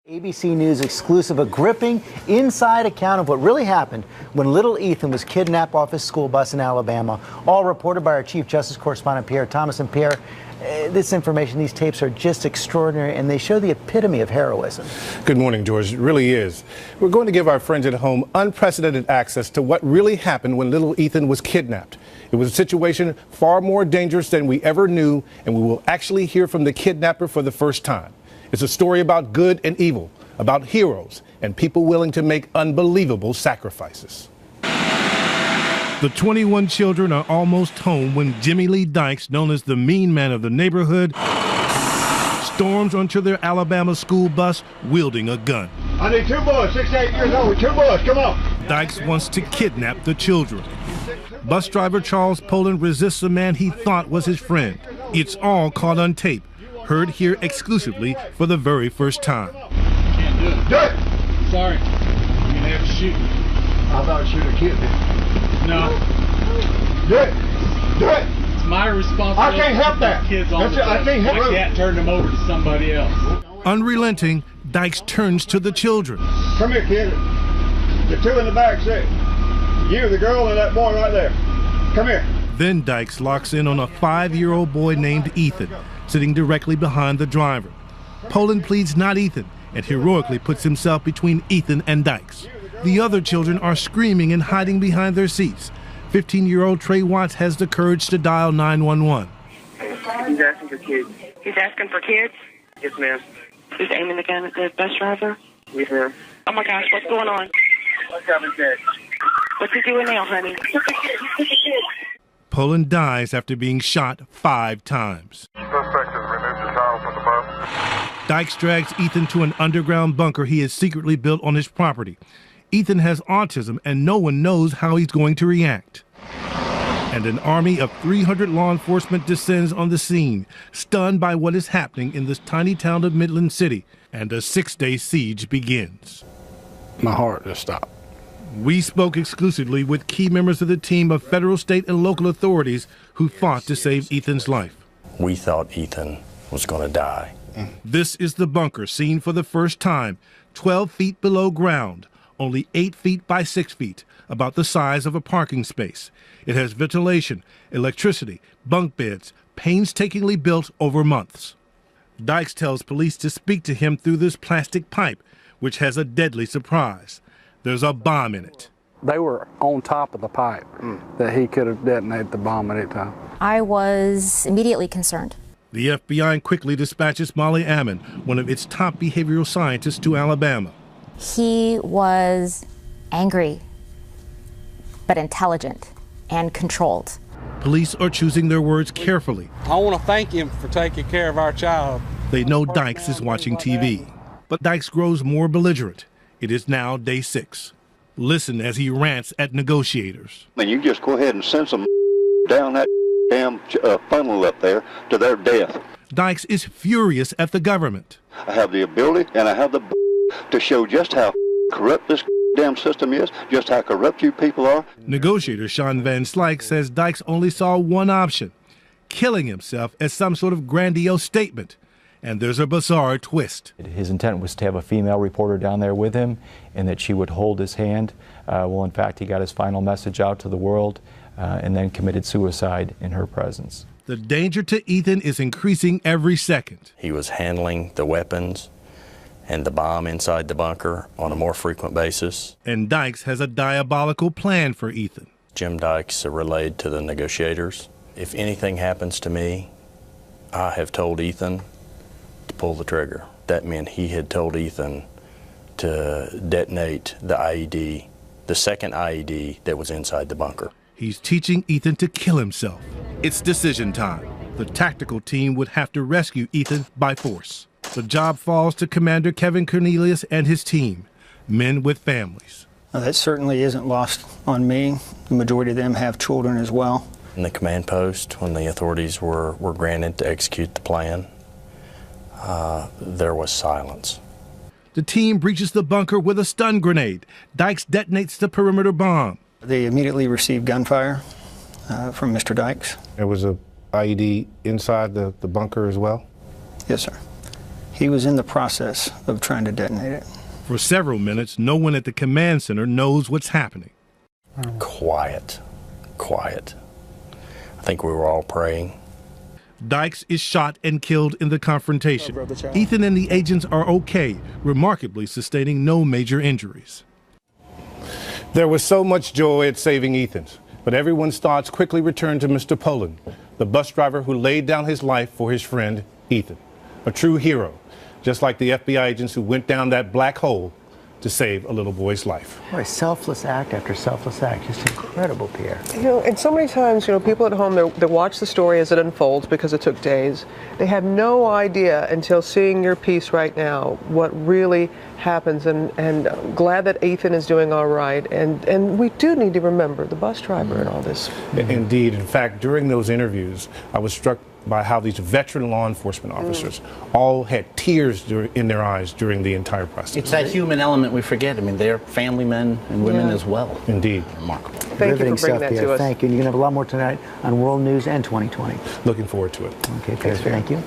ABC News exclusive, a gripping inside account of what really happened when little Ethan was kidnapped off his school bus in Alabama. All reported by our Chief Justice correspondent, Pierre Thomas. And Pierre, this information, these tapes are just extraordinary, and they show the epitome of heroism. Good morning, George. It really is. We're going to give our friends at home unprecedented access to what really happened when little Ethan was kidnapped. It was a situation far more dangerous than we ever knew, and we will actually hear from the kidnapper for the first time. It's a story about good and evil, about heroes and people willing to make unbelievable sacrifices. The 21 children are almost home when Jimmy Lee Dykes, known as the mean man of the neighborhood, storms onto their Alabama school bus wielding a gun. I need 2 boys, 6 to 8 years old, 2 boys, come on. Dykes wants to kidnap the children. Bus driver Charles Poland resists a man he thought was his friend. It's all caught on tape, heard here exclusively for the very first time. Can't do it. Do it! Sorry. You're gonna have to shoot me. I thought shoot a kid. No. Do it! Do it! It's my responsibility. I can't help that. Kids on the I can't help it. I can't turn them over to somebody else. Unrelenting, Dykes turns to the children. Come here, kid. The 2 in the back seat. You, the girl, and that boy right there. Come here. Then Dykes locks in on a 5-year-old boy named Ethan, sitting directly behind the driver. Poland pleads not Ethan and heroically puts himself between Ethan and Dykes. The other children are screaming and hiding behind their seats. 15-year-old Trey Watts has the courage to dial 911. He's asking for kids. He's asking for kids? Yes, ma'am. He's aiming the gun at the bus driver? Yes, ma'am. Oh my gosh, what's going on? What's happening? What's he doing now, honey? Poland dies after being shot 5 times. Suspect has removed the child from the bus. Dykes drags Ethan to an underground bunker he has secretly built on his property. Ethan has autism and no one knows how he's going to react. And an army of 300 law enforcement descends on the scene, stunned by what is happening in this tiny town of Midland City, and a 6-day siege begins. My heart just stopped. We spoke exclusively with key members of the team of federal, state, and local authorities who fought to save Ethan's life. We thought Ethan was going to die. This is the bunker seen for the first time, 12 feet below ground, only 8 feet by 6 feet, about the size of a parking space. It has ventilation, electricity, bunk beds, painstakingly built over months. Dykes tells police to speak to him through this plastic pipe, which has a deadly surprise. There's a bomb in it. They were on top of the pipe that he could have detonated the bomb at any time. I was immediately concerned. The FBI quickly dispatches Molly Ammon, one of its top behavioral scientists, to Alabama. He was angry, but intelligent and controlled. Police are choosing their words carefully. I want to thank him for taking care of our child. They know Dykes is watching TV, but Dykes grows more belligerent. It is now day 6. Listen as he rants at negotiators. And you just go ahead and send some down that damn funnel up there to their death. Dykes is furious at the government. I have the ability and I have the to show just how corrupt this damn system is, just how corrupt you people are. Negotiator Sean Van Slyke says Dykes only saw one option, killing himself as some sort of grandiose statement. And there's a bizarre twist. His intent was to have a female reporter down there with him and that she would hold his hand. Well, in fact, he got his final message out to the world and then committed suicide in her presence. The danger to Ethan is increasing every second. He was handling the weapons and the bomb inside the bunker on a more frequent basis. And Dykes has a diabolical plan for Ethan. Jim Dykes relayed to the negotiators, if anything happens to me, I have told Ethan to pull the trigger. That meant he had told Ethan to detonate the IED, the second IED that was inside the bunker. He's teaching Ethan to kill himself. It's decision time. The tactical team would have to rescue Ethan by force. The job falls to Commander Kevin Cornelius and his team, men with families. That certainly isn't lost on me. The majority of them have children as well. In the command post, when the authorities were granted to execute the plan, there was silence. The team breaches the bunker with a stun grenade. Dykes detonates the perimeter bomb. They immediately received gunfire from Mr. Dykes. There was a IED inside the bunker as well? Yes, sir. He was in the process of trying to detonate it. For several minutes, no one at the command center knows what's happening. Quiet. Quiet. I think we were all praying. Dykes is shot and killed in the confrontation. Ethan and the agents are okay, remarkably sustaining no major injuries. There was so much joy at saving Ethan, but everyone's thoughts quickly returned to Mr. Poland, the bus driver who laid down his life for his friend Ethan. A true hero, just like the FBI agents who went down that black hole to save a little boy's life. Boy, selfless act after selfless act. Just incredible, Pierre. You know, and so many times, you know, people at home, they watch the story as it unfolds because it took days. They have no idea until seeing your piece right now what really happens. And I'm glad that Ethan is doing all right. And we do need to remember the bus driver and all this. Indeed. In fact, during those interviews, I was struck by how these veteran law enforcement officers all had tears in their eyes during the entire process. It's that human element we forget. I mean, they're family men and women as well. Indeed. Remarkable. Thank you for bringing that to us. Thank you. And you're going to have a lot more tonight on World News and 2020. Looking forward to it. Okay, Pierre, thank you.